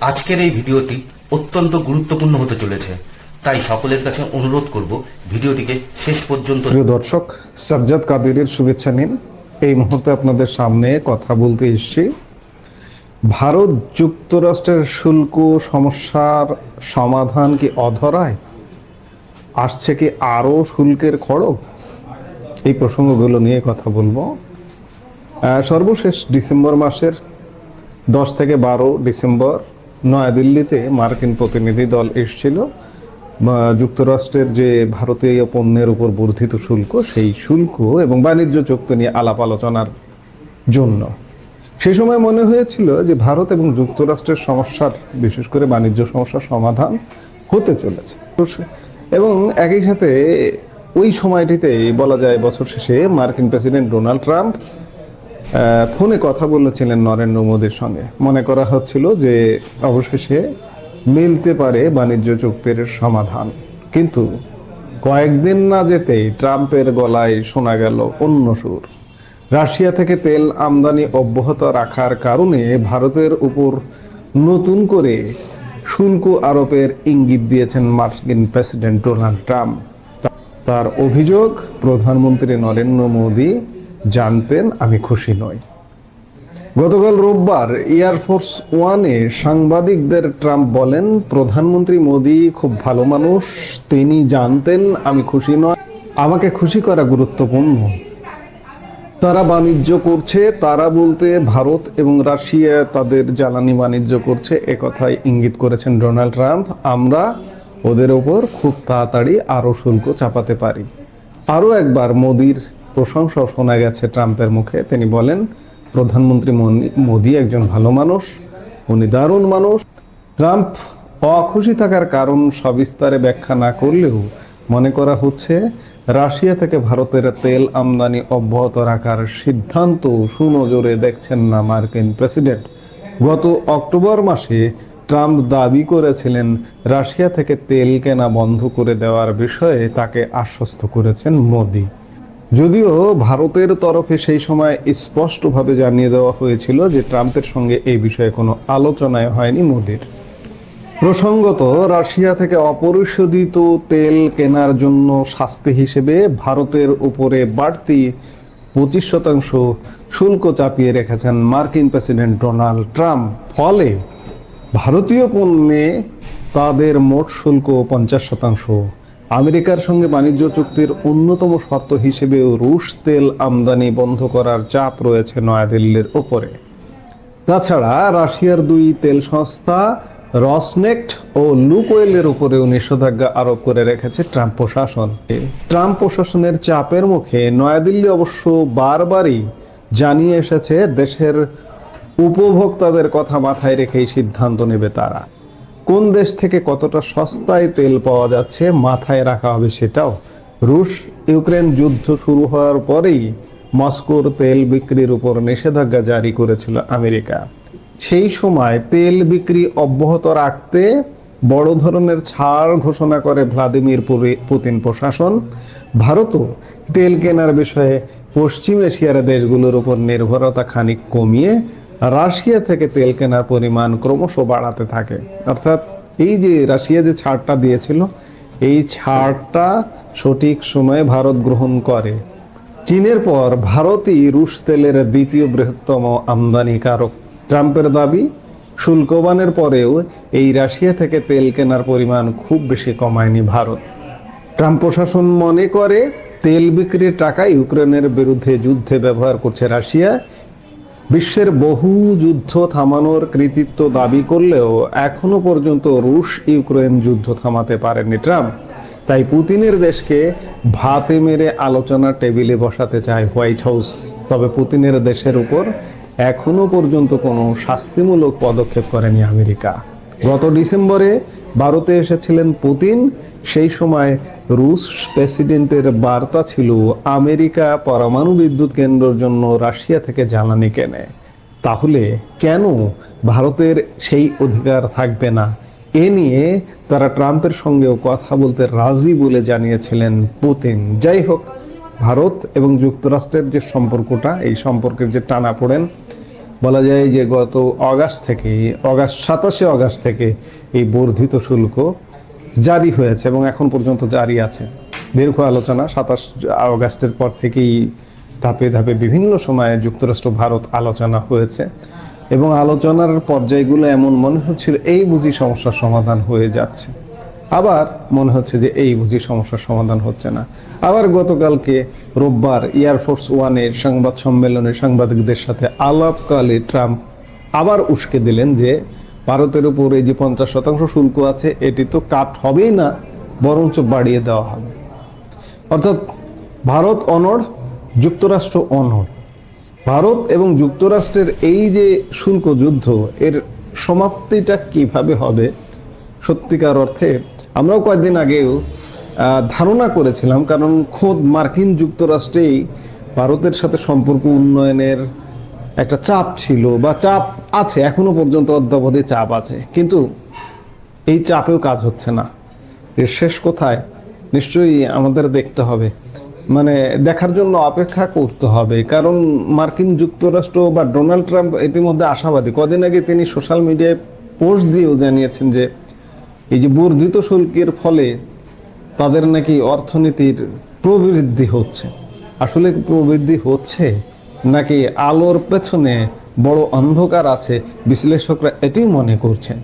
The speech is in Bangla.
আজকের এই ভিডিওটি অত্যন্ত গুরুত্বপূর্ণ হতে চলেছে, তাই সকলের কাছে অনুরোধ করব ভিডিওটিকে শেষ পর্যন্ত। প্রিয় দর্শক, সাজ্জাদ কাদেরের শুভেচ্ছা নিন। এই মুহূর্তে আপনাদের সামনে কথা বলতে এসেছি ভারত যুক্তরাষ্ট্রের শুল্ক সমস্যার সমাধান কি অধরায়? আসছে কি আরও শুল্কের খড়গ? এই প্রসঙ্গগুলো নিয়ে কথা বলবো। সর্বশেষ ডিসেম্বর মাসের 10 থেকে 12 ডিসেম্বর নয়াদিল্লিতে মার্কিন প্রতিনিধি দল এসেছিল যুক্তরাষ্ট্রের যে ভারতীয় পণ্যের উপর বর্ধিত শুল্ক, সেই শুল্ক এবং বাণিজ্য চুক্তি নিয়ে আলাপ আলোচনার জন্য। সেই সময় মনে হয়েছিল যে ভারত এবং যুক্তরাষ্ট্রের সমস্যার, বিশেষ করে বাণিজ্য সমস্যার সমাধান হতে চলেছে। এবং একই সাথে ওই সময়টিতে বলা যায় বছর শেষে মার্কিন প্রেসিডেন্ট ডোনাল্ড ট্রাম্প ফোনে কথা বলেছিলেন নরেন্দ্র মোদীর সঙ্গে। মনে করা হচ্ছিল যে অবশেষে মিলতে পারে বাণিজ্য চুক্তির সমাধান। কিন্তু কয়েকদিন না যেতেই ট্রাম্পের গলায় শোনা গেল অন্য সুর। রাশিয়া থেকে তেল আমদানি অব্যাহত রাখার কারণে ভারতের উপর নতুন করে শুল্ক আরোপের ইঙ্গিত দিয়েছেন মার্কিন প্রেসিডেন্ট ডোনাল্ড ট্রাম্প। তার অভিযোগ, প্রধানমন্ত্রী নরেন্দ্র মোদী জানতেন আমি খুশি নই। গতকাল রোববার এয়ারফোর্স ওয়ানে সাংবাদিকদের ট্রাম্প বলেন, প্রধানমন্ত্রী মোদী খুব ভালো মানুষ, তিনি জানতেন আমি খুশি নয়। আমাকে খুশি করা গুরুত্বপূর্ণ। তারা বাণিজ্য করছে, তারা বলতে ভারত এবং রাশিয়া তাদের জ্বালানি বাণিজ্য করছে, একথাই ইঙ্গিত করেছেন ডোনাল্ড ট্রাম্প। আমরা ওদের ওপর খুব তাড়াতাড়ি আরও শুল্ক চাপাতে পারি। আরও একবার মোদির প্রশংসাও শোনা গেছে ট্রাম্পের মুখে। তিনি বলেন, প্রধানমন্ত্রী মোদী একজন ভালো মানুষ, উনি দারুণ মানুষ। ট্রাম্প অখুশি থাকার কারণ সবিস্তারে ব্যাখ্যা না করলেও মনে করা হচ্ছে রাশিয়া থেকে ভারতের তেল আমদানি অব্যাহত রাখার সিদ্ধান্ত সুনজরে দেখছেন না মার্কিন প্রেসিডেন্ট। গত অক্টোবর মাসে ট্রাম্প দাবি করেছিলেন রাশিয়া থেকে তেল কেনা বন্ধ করে দেওয়ার বিষয়ে তাকে আশ্বস্ত করেছেন মোদী। যদিও ভারতের তরফে সেই সময় স্পষ্টভাবে জানিয়ে দেওয়া হয়েছিল যে ট্রাম্পের সঙ্গে এই বিষয়ে কোনো আলোচনায় হয়নি মোদীর। প্রসঙ্গত, রাশিয়া থেকে অপরিশোধিত তেল কেনার জন্য শাস্তি হিসেবে ভারতের উপরে বাড়তি 25% শুল্ক চাপিয়ে রেখেছেন মার্কিন প্রেসিডেন্ট ডোনাল্ড ট্রাম্প। ফলে ভারতীয় পণ্যে তাদের মোট শুল্ক 50%। আমেরিকার সঙ্গে বাণিজ্য চুক্তির অন্যতম শর্ত হিসেবে রুশ তেল আমদানি বন্ধ করার চাপ রয়েছে নয়াদিল্লির ওপরে। তাছাড়া রাশিয়ার 2 তেল সংস্থা রসনেফট ও লুকওয়েলের উপরেও নিষেধাজ্ঞা আরোপ করে রেখেছে ট্রাম্প প্রশাসন। ট্রাম্প প্রশাসনের চাপের মুখে নয়াদিল্লি অবশ্য বারবারই জানিয়ে এসেছে দেশের উপভোক্তাদের কথা মাথায় রেখেই সিদ্ধান্ত নেবে তারা। কোন দেশ থেকে কতটা সস্তায় তেল পাওয়া যাচ্ছে মাথায় রাখা হবে সেটাও। রুশ ইউক্রেন যুদ্ধ শুরু হওয়ার পরেই মস্কোর তেল বিক্রির উপর নিষেধাজ্ঞা জারি করেছিল আমেরিকা। সেই সময় তেল বিক্রি অব্যাহত রাখতে বড় ধরনের ছাড় ঘোষণা করে ভ্লাদিমির পুতিন প্রশাসন। ভারতও তেল কেনার বিষয়ে পশ্চিম এশিয়ার দেশগুলোর উপর নির্ভরতা খানিক কমিয়ে রাশিয়া থেকে তেল কেনার পরিমাণ ক্রমশ বাড়াতে থাকে। অর্থাৎ এই যে রাশিয়া যে ছাড়টা দিয়েছিল, এই ছাড়টা সঠিক সময়ে ভারত গ্রহণ করে। চীনের পর ভারতই রুশ তেলের দ্বিতীয় বৃহত্তম আমদানিকারক। ট্রাম্পের দাবি, শুল্কবানের পরেও এই রাশিয়া থেকে তেল কেনার পরিমাণ খুব বেশি কমায়নি ভারত। ট্রাম্প প্রশাসন মনে করে তেল বিক্রির টাকা ইউক্রেনের বিরুদ্ধে যুদ্ধে ব্যবহার করছে রাশিয়া। বিশ্বের বহু যুদ্ধ থামানোর কৃতিত্ব দাবি করলেও এখনো পর্যন্ত রুশ ইউক্রেন যুদ্ধ থামাতে পারেনি ট্রাম্প। তাই পুতিনের দেশকে ভাতে মেরে আলোচনার টেবিলে বসাতে চায় হোয়াইট হাউস। তবে পুতিনের দেশের উপর এখনো পর্যন্ত কোনো শাস্তিমূলক পদক্ষেপ করেনি আমেরিকা। গত ডিসেম্বরে ভারতে এসেছিলেন পুতিন। সেই সময় রুশ প্রেসিডেন্টের বার্তা ছিল আমেরিকা পরমাণু বিদ্যুৎ কেন্দ্রের জন্য রাশিয়া থেকে জ্বালানি কেনে। তাহলে কেন ভারতের সেই অধিকার থাকবে না? এ নিয়ে তারা ট্রাম্পের সঙ্গেও কথা বলতে রাজি বলে জানিয়েছিলেন পুতিন। যাই হোক, ভারত এবং যুক্তরাষ্ট্রের যে সম্পর্কটা, এই সম্পর্কের যে টানাপোড়েন, বলা যায় যে গত অগাস্ট 27 অগাস্ট থেকে এই বর্ধিত শুল্ক জারি হয়েছে এবং এখন পর্যন্ত জারি আছে। দীর্ঘ আলোচনা 27 অগাস্টের পর থেকেই ধাপে ধাপে বিভিন্ন সময়ে যুক্তরাষ্ট্র ভারত আলোচনা হয়েছে এবং আলোচনার পর্যায়গুলো এমন মনে হচ্ছিল এই বুঝি সমস্যার সমাধান হয়ে যাচ্ছে, আবার মনে হচ্ছে যে এই বুঝি সমস্যার সমাধান হচ্ছে না। আবার গতকালকে রোববার এয়ারফোর্স ওয়ানের সংবাদ সম্মেলনে সাংবাদিকদের সাথে আলাপকালে ট্রাম্প আবার উস্কে দিলেন যে ভারতের উপর এই যে 50% শুল্ক আছে এটি তো কাট হবেই না, বরঞ্চ বাড়িয়ে দেওয়া হবে। অর্থাৎ ভারত অনড়, যুক্তরাষ্ট্র অনড়। ভারত এবং যুক্তরাষ্ট্রের এই যে শুল্ক যুদ্ধ, এর সমাপ্তিটা কিভাবে হবে সত্যিকার অর্থে আমরাও কয়েকদিন আগেও ধারণা করেছিলাম, কারণ খোদ মার্কিন যুক্তরাষ্ট্রেই ভারতের সাথে সম্পর্ক উন্নয়নের একটা চাপ ছিল বা চাপ আছে, এখনো পর্যন্ত অদ্যাবধি চাপ আছে, কিন্তু এই চাপেও কাজ হচ্ছে না। এর শেষ কোথায় নিশ্চয়ই আমাদের দেখতে হবে, মানে দেখার জন্য অপেক্ষা করতে হবে। কারণ মার্কিন যুক্তরাষ্ট্র বা ডোনাল্ড ট্রাম্প ইতিমধ্যে আশাবাদী। কদিন আগে তিনি সোশ্যাল মিডিয়ায় পোস্ট দিয়েও জানিয়েছেন যে এই যে বর্ধিত শুল্কের ফলে তাদের নাকি অর্থনীতির প্রবৃদ্ধি হচ্ছে। আসলে প্রবৃদ্ধি হচ্ছে নাকি আলোর পেছনে বড় অন্ধকার আছে, বিশ্লেষকরা এটাই মনে করছেন।